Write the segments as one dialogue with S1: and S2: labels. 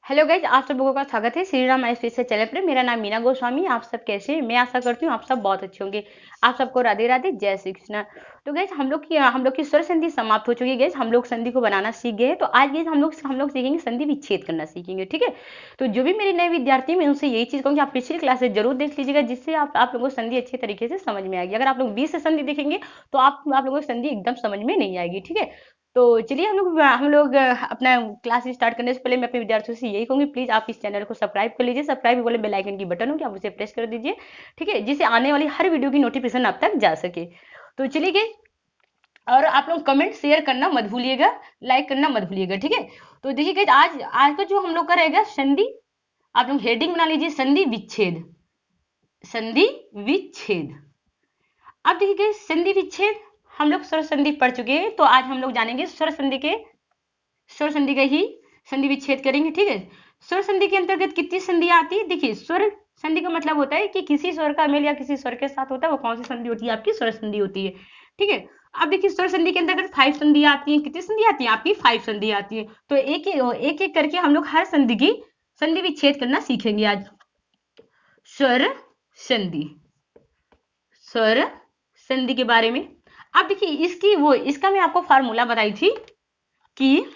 S1: Hello guys, आप सब लोगों का स्वागत है श्री राम स्पेशल चैनल पर। मेरा नाम मीना गोस्वामी। आप सब कैसे हैं? मैं आशा करती हूँ आप सब बहुत अच्छे होंगे। आप सबको राधे राधे, जय श्री कृष्ण। तो गाइज हम लोग की स्वर संधि समाप्त हो चुकी है। गाइज हम लोग संधि को बनाना सीख गए हैं। तो आज गाइज हम लोग सीखेंगे संधि विच्छेद करना सीखेंगे, ठीक है। तो जो भी मेरे नए विद्यार्थी हैं, मैं उनसे यही चीज कहूँगी, आप पिछली क्लासेस जरूर देख लीजिएगा, जिससे आप लोगों को संधि अच्छे तरीके से समझ में आएगी। अगर आप लोग 20 से संधि देखेंगे तो आप लोगों को संधि एकदम समझ में नहीं आएगी, ठीक है। तो चलिए हम लोग अपना क्लास स्टार्ट करने से पहले मैं अपने विद्यार्थियों से यही कहूंगी, प्लीज आप इस चैनल को सब्सक्राइब कर लीजिए। सब्सक्राइब वाले बेल आइकन की बटन होगी, आप उसे प्रेस कर दीजिए, ठीक है, जिससे आने वाली हर वीडियो की नोटिफिकेशन आप तक जा सके। तो चलिए, और आप लोग कमेंट शेयर करना मत भूलिएगा, लाइक करना मत भूलिएगा, ठीक है। तो देखिए आज आज का जो हम लोग का रहेगा संधि, आप लोग हेडिंग बना लीजिए, संधि विच्छेद। संधि विच्छेद। अब देखिए संधि विच्छेद हम लोग स्वर संधि पढ़ चुके हैं, तो आज हम लोग जानेंगे स्वर संधि का ही संधि विच्छेद करेंगे, ठीक है। स्वर संधि के अंतर्गत कितनी संधियां आती है? देखिए, स्वर संधि का मतलब होता है कि किसी स्वर का मेल या किसी स्वर के साथ होता है, वो कौन सी संधि होती है? आपकी स्वर संधि होती है, ठीक है। अब देखिए स्वर संधि के अंतर्गत 5 संधियां आती हैं। कितनी संधि आती है? आपकी 5 संधि आती है। तो एक एक करके हम लोग हर संधि की संधि विच्छेद करना सीखेंगे आज। स्वर संधि, स्वर संधि के बारे में। अब देखिए इसका मैं आपको फार्मूला बताई थी कि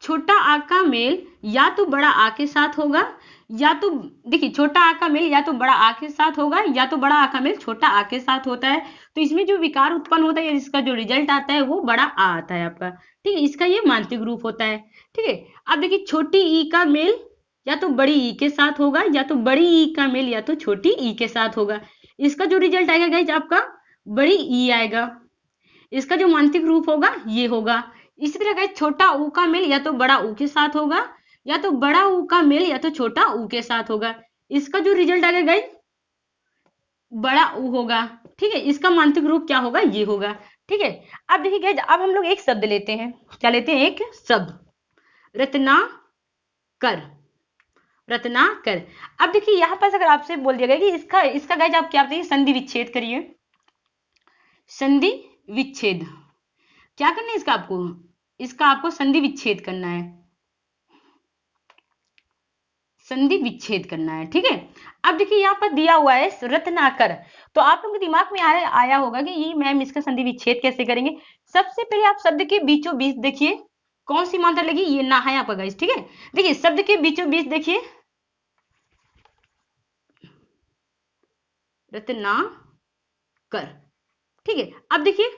S1: छोटा आ का मेल या तो बड़ा आ के साथ होगा, या तो देखिए छोटा आ का मेल या तो बड़ा आ के साथ होगा, या तो बड़ा आ का मेल छोटा आ के साथ होता है। तो इसमें जो विकार उत्पन्न होता है, इसका जो रिजल्ट आता है वो बड़ा आ आता है आपका, ठीक है। इसका ये मानसिक रूप होता है, ठीक है। अब देखिए छोटी ई का मेल या तो बड़ी ई के साथ होगा, या तो बड़ी ई का मेल या तो छोटी ई के साथ होगा। इसका जो रिजल्ट आएगा गाइज आपका बड़ी ई आएगा। इसका जो मानसिक रूप होगा ये होगा। इसी तरह गाइस छोटा ऊ का मेल या तो बड़ा ऊ के साथ होगा, या तो बड़ा ऊ का मेल या तो छोटा ऊ के साथ होगा। इसका जो रिजल्ट आएगा गाइस बड़ा ऊ होगा, ठीक है। इसका मानसिक रूप क्या होगा? ये होगा, ठीक है। अब देखिए गाइस, अब हम लोग एक शब्द लेते हैं। क्या लेते हैं? एक शब्द, रत्नाकर। रत्नाकर। अब देखिए यहां पर अगर आपसे बोल दिया गया कि इसका इसका गाइस आप क्या बताइए? संधि विच्छेद करिए। संधि विच्छेद क्या करना है इसका? आपको संधि विच्छेद करना है। संधि विच्छेद करना है, ठीक है। अब देखिए यहाँ पर दिया हुआ है रत्नाकर। तो आप लोगों के दिमाग में आया होगा कि ये मैम इसका संधि विच्छेद कैसे करेंगे। सबसे पहले आप शब्द के बीचों बीच देखिए कौन सी मात्रा लगी, ये ना है आपका गाइस, ठीक है। देखिए शब्द के बीचों बीच देखिए रत्नाकर, ठीक है। अब देखिए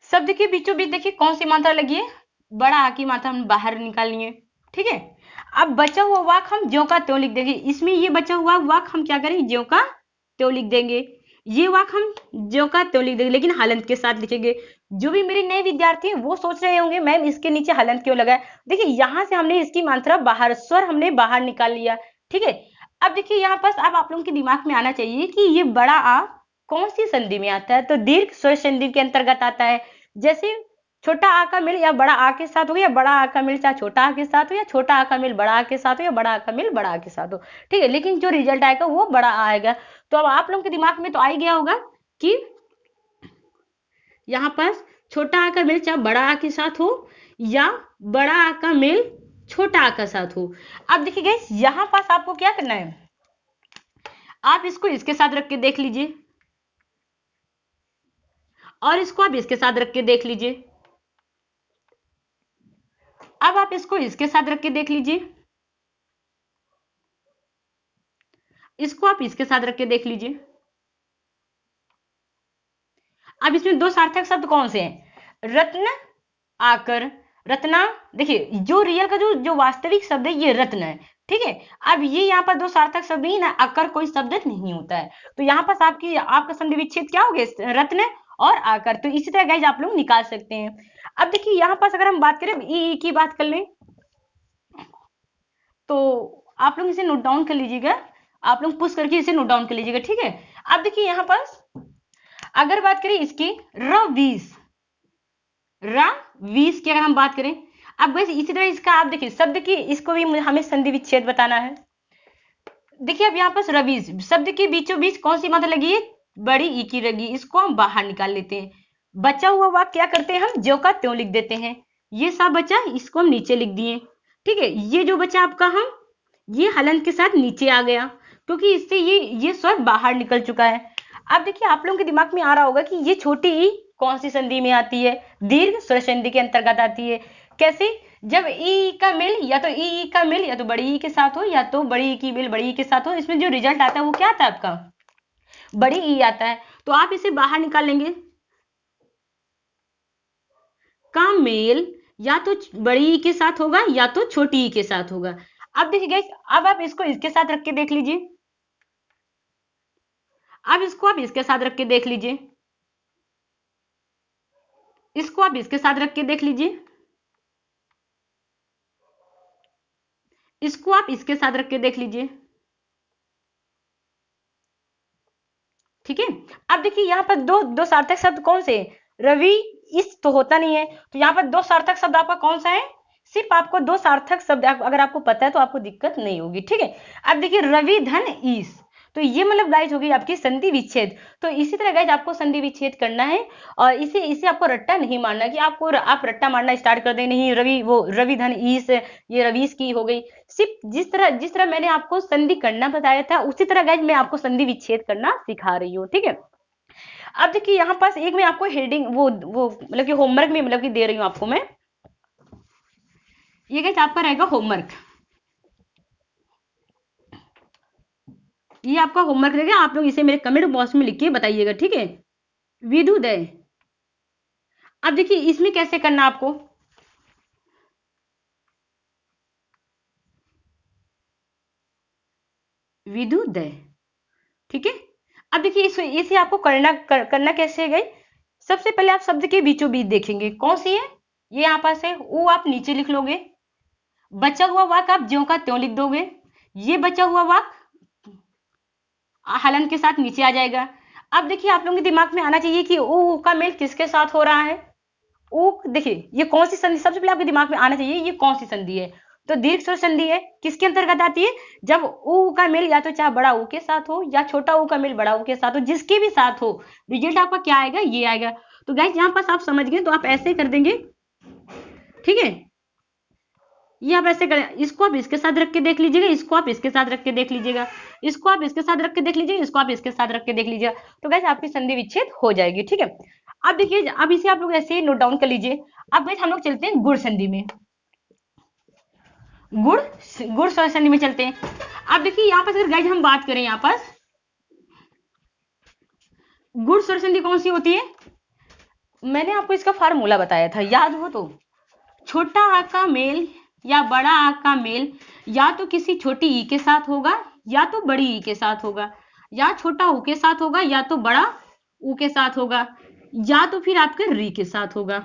S1: शब्द के बीचों बीच देखिए कौन सी मात्रा लगी है, बड़ा आ की मात्रा हम बाहर निकालनी है, ठीक है। अब बचा हुआ वाक हम ज्यों का त्यों लिख देंगे। इसमें ये बचा हुआ वाक हम क्या करेंगे? ज्यों का त्यों लिख देंगे। ये वाक हम ज्यों का त्यों लिख देंगे, लेकिन हलंत के साथ लिखेंगे। जो भी मेरे नए विद्यार्थी हैं वो सोच रहे होंगे मैम इसके नीचे हलंत क्यों लगा है। देखिए यहां से हमने इसकी मात्रा बाहर, स्वर हमने बाहर निकाल लिया, ठीक है। अब देखिए यहाँ पर अब आप लोगों के दिमाग में आना चाहिए कि ये बड़ा आ कौन सी संधि में आता है? तो दीर्घ स्वर संधि के अंतर्गत आता है। जैसे छोटा आ का मेल या बड़ा आ के साथ हो, या बड़ा आ का मेल चाहे छोटा आ के साथ हो, या छोटा आ का मेल बड़ा आ के साथ हो, या बड़ा आ का मेल बड़ा आ के साथ हो, ठीक है। लेकिन जो रिजल्ट आएगा वो बड़ा आएगा। तो अब आप लोगों के दिमाग में तो आ ही गया होगा कि यहाँ पर छोटा आ का मेल चाहे बड़ा आ के साथ हो, या बड़ा आ का मेल छोटा आ के साथ हो। अब देखिए गाइस यहाँ पास आपको क्या करना है, आप इसको इसके साथ रख के देख लीजिए, और इसको आप इसके साथ रख के देख लीजिए। अब आप इसको इसके साथ रख के देख लीजिए, इसको आप इसके साथ रख के देख लीजिए। अब इसमें दो सार्थक शब्द कौन से हैं? रत्न, आकर। रत्ना, देखिए जो रियल का जो वास्तविक शब्द है ये रत्न है, ठीक है। अब ये यहाँ पर दो सार्थक शब्द ही ना, आकर कोई शब्द नहीं होता है। तो यहाँ पर आपका संधि विच्छेद क्या हो गया? रत्न और आकर। तो इसी तरह गाइस आप लोग निकाल सकते हैं। अब देखिए यहाँ पास अगर हम बात करें ई की बात कर लें, तो आप लोग इसे नोट डाउन कर लीजिएगा, आप लोग पुश करके इसे नोट डाउन कर लीजिएगा, ठीक है। अब देखिए यहाँ पास अगर बात करें इसकी रवीस की अगर हम बात करें, अब बस इसी तरह इसका आप देखिए शब्द की, इसको भी हमें संधि विच्छेद बताना है। देखिए अब यहाँ पर रवीस शब्द के बीचों बीच कौन सी मात्रा लगी है? बड़ी ई की लगी। इसको हम बाहर निकाल लेते हैं। बचा हुआ वाक्य क्या करते हैं? हम ज्यों का त्यों लिख देते हैं। ये सा बचा, इसको हम नीचे लिख दिए। ठीक है, ये जो बचा आपका हम, ये हलंत के साथ नीचे आ गया, क्योंकि इससे ये स्वर बाहर निकल चुका है। अब देखिए आप लोगों के दिमाग में आ रहा होगा कि ये छोटी ई कौन सी संधि में आती है? दीर्घ स्वर संधि के अंतर्गत आती है। कैसे? जब ई का मेल या तो ई का मेल या तो बड़ी ई के साथ हो, या तो बड़ी ई की मेल बड़ी ई के साथ हो, इसमें जो रिजल्ट आता है वो क्या आता है आपका? बड़ी ई आता है। तो आप इसे बाहर निकाल लेंगे, का मेल या तो बड़ी ई के साथ होगा या तो छोटी ई के साथ होगा। अब देखिए गाइस, अब आप इसको इसके साथ रख के देख लीजिए, अब इसको आप इसके साथ रख के देख लीजिए, इसको आप इसके साथ रख के देख लीजिए, इसको आप इसके साथ रख के देख लीजिए। ठीक है, अब देखिए यहाँ पर दो दो सार्थक शब्द कौन से? रवि इस तो होता नहीं है, तो यहाँ पर दो सार्थक शब्द आपका कौन सा है? सिर्फ आपको दो सार्थक शब्द अगर आपको पता है तो आपको दिक्कत नहीं होगी। ठीक है, अब देखिए रवि धन ईस, तो ये मतलब गाइज होगी आपकी संधि विच्छेद। तो इसी तरह गाइज आपको संधि विच्छेद करना है, और इसे इसे आपको रट्टा नहीं मारना कि आप रट्टा मारना स्टार्ट कर दें, नहीं रवि वो रवि धन ईस, ये रवीस की हो गई। सिर्फ जिस तरह मैंने आपको संधि करना बताया था उसी तरह गाइज मैं आपको संधि विच्छेद करना सिखा रही हूँ। ठीक है, अब देखिए यहाँ पास एक मैं आपको हेडिंग वो मतलब कि होमवर्क में मतलब कि दे रही हूँ आपको मैं, ये गाइज आपका रहेगा होमवर्क, ये आपका होमवर्क रहेगा। आप लोग इसे मेरे कमेंट बॉक्स में लिख के बताइएगा। ठीक है, विदुदय। अब देखिए इसमें कैसे करना आपको, विदुदय। ठीक है, अब देखिए इसे आपको करना कैसे है गई? सबसे पहले आप शब्द के बीचों बीच देखेंगे कौन सी है, ये यहाँ पास है, वो आप नीचे लिख लोगे, बचा हुआ वाक आप ज्यों का त्यों लिख दोगे, ये बचा हुआ वाक हलन के साथ नीचे आ जाएगा। अब देखिए आप लोगों के दिमाग में आना चाहिए कि ऊ का मेल किसके साथ हो रहा है? ऊ, देखिए ये कौन सी संधि, सबसे पहले आपके दिमाग में आना चाहिए ये कौन सी संधि है? तो दीर्घ स्वर संधि है। किसके अंतर्गत आती है? जब ऊ का मेल या तो चाहे बड़ा ऊ के साथ हो या छोटा ऊ का मेल बड़ा ऊ के साथ हो, जिसके भी साथ हो, रिजल्ट आपका क्या आएगा? ये आएगा। तो गाइस यहाँ पास आप समझ गए, तो आप ऐसे कर देंगे। ठीक है, ये आप ऐसे करें, इसको आप इसके साथ रख के देख लीजिएगा, इसको आप इसके साथ रख के देख लीजिएगा, इसको आप इसके साथ रख के देख लीजिएगा, इसको आप इसके साथ रख के देख लीजिएगा, तो गाइस आपकी संधि विच्छेद हो जाएगी। ठीक है, अब देखिए, अब इसे आप लोग ऐसे नोट डाउन कर लीजिए। अब गाइस हम लोग चलते हैं गुण संधि में, गुण संधि में चलते हैं। अब देखिए यहाँ पर अगर गाइस हम बात करें, यहाँ पर गुण स्वर संधि कौन सी होती है? मैंने आपको इसका फार्मूला बताया था, याद हो तो, छोटा आ का मेल या बड़ा आ का मेल या तो किसी छोटी ई के साथ होगा या तो बड़ी ई के साथ होगा, या छोटा ऊ के साथ होगा या तो बड़ा ऊ के साथ होगा, या तो फिर आपके री के साथ होगा।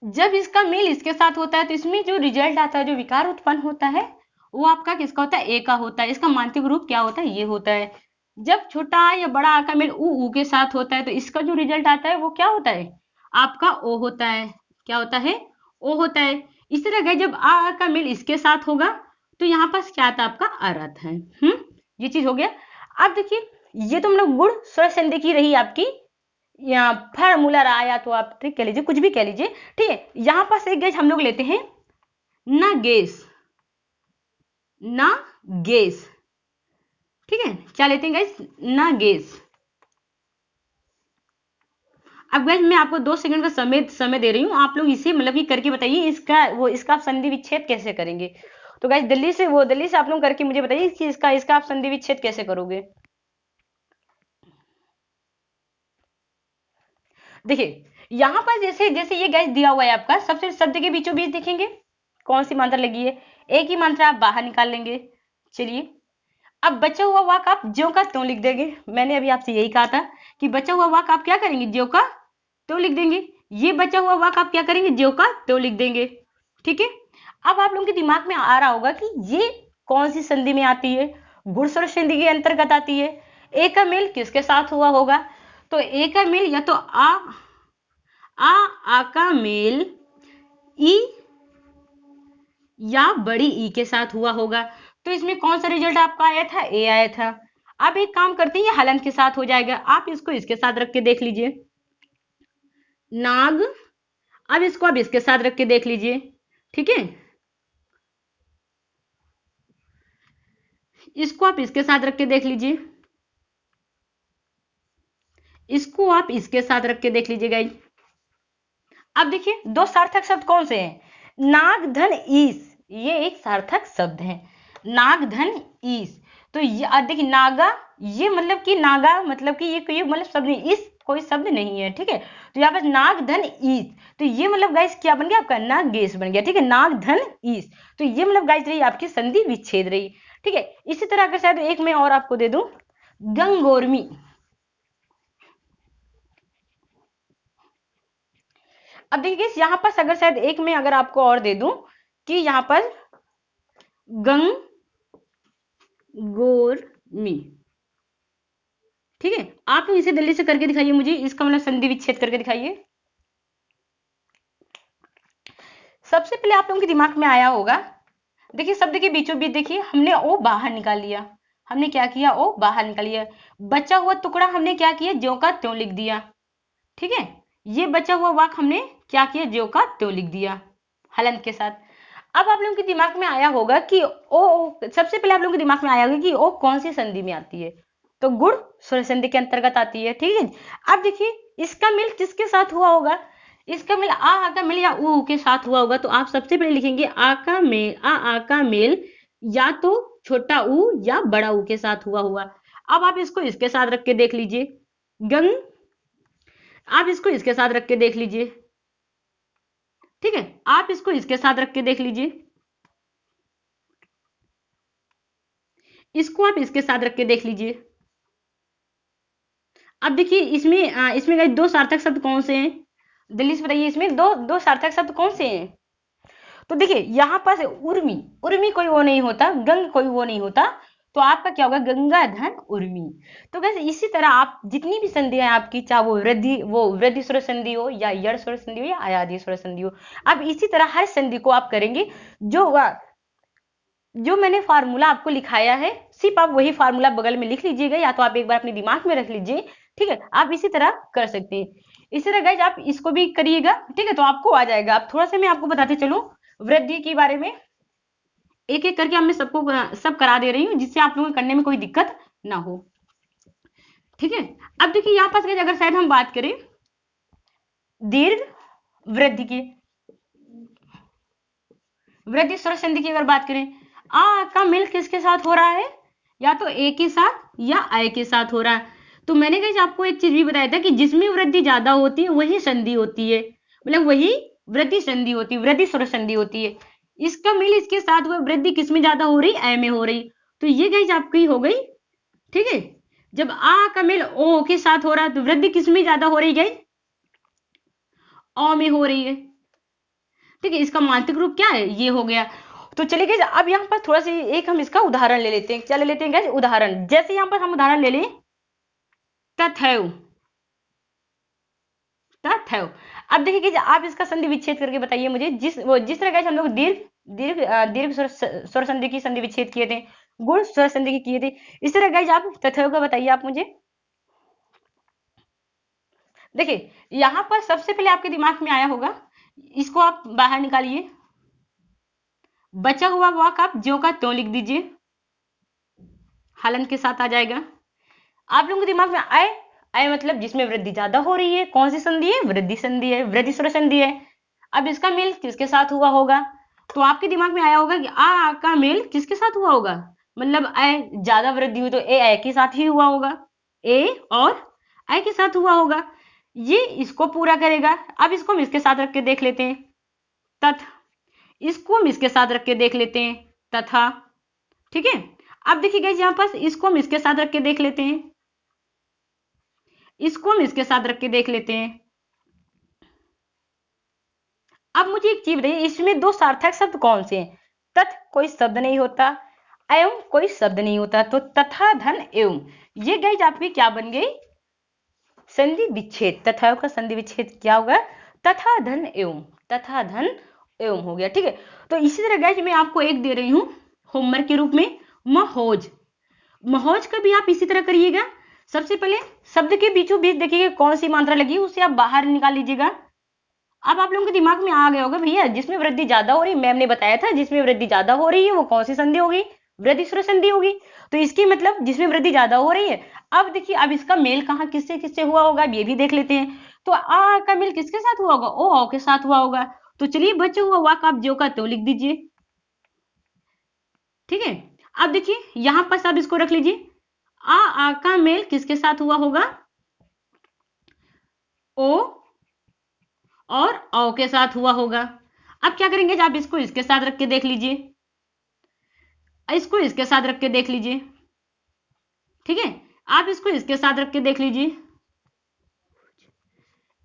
S1: जब इसका मेल इसके साथ होता है तो इसमें जो रिजल्ट आता है, जो विकार उत्पन्न होता है, वो आपका किसका होता है? ए का होता है। इसका मानसिक रूप क्या होता है? ये होता है। जब छोटा आ या बड़ा आ का मेल ऊ के साथ होता है तो इसका जो रिजल्ट आता है वो क्या होता है? आपका ओ होता है। क्या होता है? ओ होता है। इस तरह का जब आ का मेल इसके साथ होगा तो यहाँ पास क्या आता है? आपका अर आता है। ये चीज हो गया। अब देखिए, ये तो हम लोग गुण स्वर संधि की रही आपकी, या फार्मूला रहा, या तो आप ट्रिक कह लीजिए, कुछ भी कह लीजिए। ठीक है, यहां पास एक गैस हम लोग लेते हैं ना गेस, ना गेस। ठीक है, क्या लेते हैं गाइस? ना गेस। अब गाइस मैं आपको 2 सेकंड का समय दे रही हूँ, आप लोग इसे मतलब कि करके बताइए इसका आप संधि विच्छेद कैसे करेंगे। तो गाइस दिल्ली से आप लोग करके मुझे बताइए कि इसका आप संधि विच्छेद कैसे करोगे। देखिए यहाँ पर जैसे जैसे ये गैस दिया हुआ है आपका, सबसे शब्द के बीचों बीच देखेंगे कौन सी मात्रा लगी है, एक ही मात्रा आप बाहर निकाल लेंगे। चलिए, अब बचा हुआ वाक आप ज्यों का त्यों लिख देंगे। मैंने अभी आपसे यही कहा था कि बचा हुआ वाक आप क्या करेंगे? ज्यों का त्यों लिख देंगे। ये बचा हुआ वाक आप क्या करेंगे? ज्यों का त्यों लिख देंगे। ठीक है, अब आप लोगों के दिमाग में आ रहा होगा कि ये कौन सी संधि में आती है? गुण स्वर संधि के अंतर्गत आती है। ए का मेल किसके साथ हुआ होगा? तो ए का मेल या तो आ का मेल ई या बड़ी ई के साथ हुआ होगा। तो इसमें कौन सा रिजल्ट आपका आया था? ए आया था। अब एक काम करते हैं, ये हलंत के साथ हो जाएगा, आप इसको इसके साथ रख के देख लीजिए। नाग अब इसको आप इसके साथ रख के देख लीजिए, ठीक है, इसको आप इसके साथ रख के देख लीजिए, इसको आप इसके साथ रख के देख लीजिए गाइस। अब देखिए दो सार्थक शब्द कौन से हैं, नाग धन ईस, ये एक सार्थक शब्द है, नाग धन ईस। तो ये देखिए नागा, ये मतलब कि नागा मतलब कि ये कोई मतलब शब्द नहीं, इस कोई शब्द नहीं है, ठीक है। तो यहाँ पर नाग धन ईस, तो ये मतलब गाइस क्या बन गया आपका, नागेश बन गया, ठीक है, नाग धन ईस। तो ये मतलब गाइस रही आपकी संधि विच्छेद रही, ठीक है। इसी तरह अगर शायद एक मैं और आपको दे दूं, गंगोर्मी। अब देखिए यहाँ पर अगर शायद एक मैं अगर आपको और दे दूं कि यहाँ पर गंगोर्मी, ठीक है। आप लोग इसे दिल्ली से करके दिखाइए मुझे, इसका मतलब संधि विच्छेद करके दिखाइए। सबसे पहले आप लोगों के दिमाग में आया होगा, देखिए शब्द के बीचों बीच देखिए हमने ओ बाहर निकाल लिया, हमने क्या किया, ओ बाहर निकाल लिया, बचा हुआ टुकड़ा हमने क्या किया, ज्यों का त्यों लिख दिया, ठीक है। ये बचा हुआ वाक्य हमने क्या किया, ज्यों का त्यों लिख दिया हलंत के साथ। अब आप लोगों के दिमाग में आया होगा कि ओ, सबसे पहले आप लोगों के दिमाग में आया होगा कि ओ कौन सी संधि में आती है, तो गुण स्वर संधि के अंतर्गत आती है, ठीक है। अब देखिए इसका मेल किसके साथ हुआ होगा, इसका मेल आ का मेल या ऊ के साथ हुआ होगा। तो आप सबसे पहले लिखेंगे आ का मेल, आ का मेल या तो छोटा ऊ या बड़ा ऊ के साथ हुआ हुआ। अब आप इसको इसके साथ रख के देख लीजिए, गंग, आप इसको इसके साथ रख के देख लीजिए, ठीक है, आप इसको इसके साथ रख के देख लीजिए, इसको आप इसके साथ रख के देख लीजिए। अब देखिए इसमें गाइस दो सार्थक शब्द कौन से हैं, दिल्ली से बताइए, इसमें दो सार्थक शब्द कौन से हैं। तो देखिए यहाँ पर उर्मी, उर्मी कोई वो नहीं होता, गंग कोई वो नहीं होता, तो आपका क्या होगा, गंगा धन उर्मी। तो वैसे इसी तरह आप जितनी भी संधियां हैं आपकी, चाहे वो वृद्धि स्वर संधि हो या यड़ स्वर संधि हो या आयादी स्वर संधि हो, अब इसी तरह हर संधि को आप करेंगे। जो मैंने फार्मूला आपको लिखाया है, सिर्फ आप वही फार्मूला बगल में लिख लीजिएगा, या तो आप एक बार अपने दिमाग में रख लीजिए, ठीक है। आप इसी तरह कर सकते हैं, इसी तरह गाइज आप इसको भी करिएगा, ठीक है, तो आपको आ जाएगा। अब थोड़ा सा मैं आपको बताते चलूं वृद्धि के बारे में, एक एक करके मैं सबको सब करा दे रही हूँ, जिससे आप लोगों को करने में कोई दिक्कत ना हो, ठीक है। अब देखिए यहाँ पास अगर शायद हम बात करें दीर्घ वृद्धि की, वृद्धि स्वर संधि की अगर बात करें, आ का मेल किसके साथ हो रहा है, या तो ए के साथ या आय के साथ हो रहा है। तो मैंने कहीं आपको एक चीज भी बताया था कि जिसमें वृद्धि ज्यादा होती है वही संधि होती है, मतलब वही वृद्धि संधि होती है, वृद्धि स्वर संधि होती है। इसका मेल इसके साथ हुआ, वृद्धि किसमें ज्यादा हो रही, ए में हो रही, तो ये गाइज आपकी हो गई, ठीक है। जब आ का मेल ओ के साथ हो रहा है तो वृद्धि किसमें ज्यादा हो रही गाइज, ओ में हो रही है, ठीक है। इसका मानसिक रूप क्या है, ये हो गया। तो चलिए गाइस अब यहाँ पर थोड़ा सा एक हम इसका उदाहरण ले लेते हैं, क्या ले लेते हैं गाइस, उदाहरण। जैसे यहाँ पर हम उदाहरण ले लें तथैव, तथैव। अब देखिए आप इसका संधि विच्छेद करके बताइए मुझे, जिस तरह गाइस हम लोग दीर्घ दीर्घ दीर्घ स्वर संधि की संधि विच्छेद किए थे, गुण स्वर संधि की किए थे, इस तरह गाइस आप तथैव का बताइए आप मुझे। देखिए यहाँ पर सबसे पहले आपके दिमाग में आया होगा, इसको आप बाहर निकालिए, बचा हुआ वाक आप ज्यों का त्यों लिख दीजिए, हलन के साथ आ जाएगा। आप लोगों के दिमाग में आए, आए मतलब जिसमें वृद्धि ज्यादा हो रही है, कौन सी संधि है, वृद्धि संधि है, वृद्धि स्वर संधि है। अब इसका मेल किसके साथ हुआ होगा, तो आपके दिमाग में आया होगा कि आ का मेल किसके साथ हुआ होगा, मतलब आय ज्यादा वृद्धि हुई तो ए आय के साथ ही हुआ होगा, ए और आय के साथ हुआ होगा, ये इसको पूरा करेगा। अब इसको हम इसके साथ रख के देख लेते हैं, तथ, इसको हम इसके साथ रख के देख लेते हैं, तथा, ठीक है। अब देखिए गाइस यहाँ पर इसको हम इसके साथ रख के देख लेते हैं, इसको हम इसके साथ रख के देख लेते हैं। अब मुझे एक चीज बताइए, इसमें दो सार्थक शब्द कौन से हैं, तथ कोई शब्द नहीं होता, एवं कोई शब्द नहीं होता, तो तथा धन एवं, ये गाइस आपकी क्या बन गई, संधि विच्छेद। तथा का संधि विच्छेद क्या होगा, तथा धन एवं, तथा धन एवं हो गया, ठीक है। तो इसी तरह गाइस मैं आपको एक दे रही हूं होमवर्क के रूप में, महोज। महोज का भी आप इसी तरह करिएगा, सबसे पहले शब्द के बीचों बीच देखिएगा कौन सी मात्रा लगी, उसे आप बाहर निकाल लीजिएगा, अब आप लोगों के दिमाग में आ गया होगा भैया जिसमें वृद्धि ज्यादा हो रही, मैम ने बताया था जिसमें वृद्धि ज्यादा हो रही है वो कौन सी संधि होगी, वृद्धि स्वर संधि होगी। तो इसकी मतलब जिसमें वृद्धि ज्यादा हो रही है। अब देखिए अब इसका मेल कहाँ किससे किससे हुआ होगा, अब ये भी देख लेते हैं। तो आ का मेल किसके साथ हुआ होगा, ओ के साथ हुआ होगा। तो चलिए बच्चा हुआ वाक आप जो का तो लिख दीजिए, ठीक है। अब देखिए यहां पर सब इसको रख लीजिए, आ का मेल किसके साथ हुआ होगा, ओ और औ के साथ हुआ होगा। अब क्या करेंगे, आप इसको इसके साथ रख के देख लीजिए, इसको इसके साथ रख के देख लीजिए, ठीक है। आप इसको इसके साथ रख के देख लीजिए,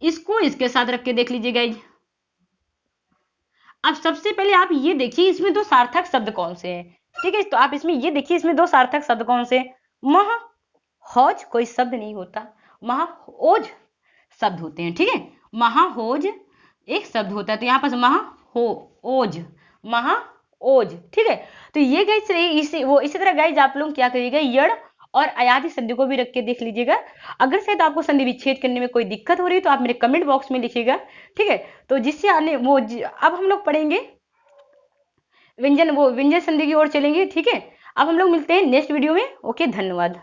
S1: इसको इसके साथ रख के देख लीजिए गाइज। अब सबसे पहले आप ये देखिए इसमें दो सार्थक शब्द कौन से हैं, ठीक है। तो आप इसमें ये देखिए इसमें दो सार्थक शब्द कौन से, मह हौज कोई शब्द नहीं होता, महाओज शब्द होते हैं, ठीक है। महाहोज एक शब्द होता है, तो यहाँ पर महाहो ओज, महाओज, ठीक है। तो ये गाइस इसी तरह गाइस आप लोग क्या करिएगा, यड़ और अयादि संधि को भी रख के देख लीजिएगा। अगर शायद आपको संधि विच्छेद करने में कोई दिक्कत हो रही है तो आप मेरे कमेंट बॉक्स में लिखिएगा, ठीक है। तो जिससे आने अब हम लोग पढ़ेंगे व्यंजन संधि की ओर चलेंगे, ठीक है। अब हम लोग मिलते हैं नेक्स्ट वीडियो में। ओके, धन्यवाद।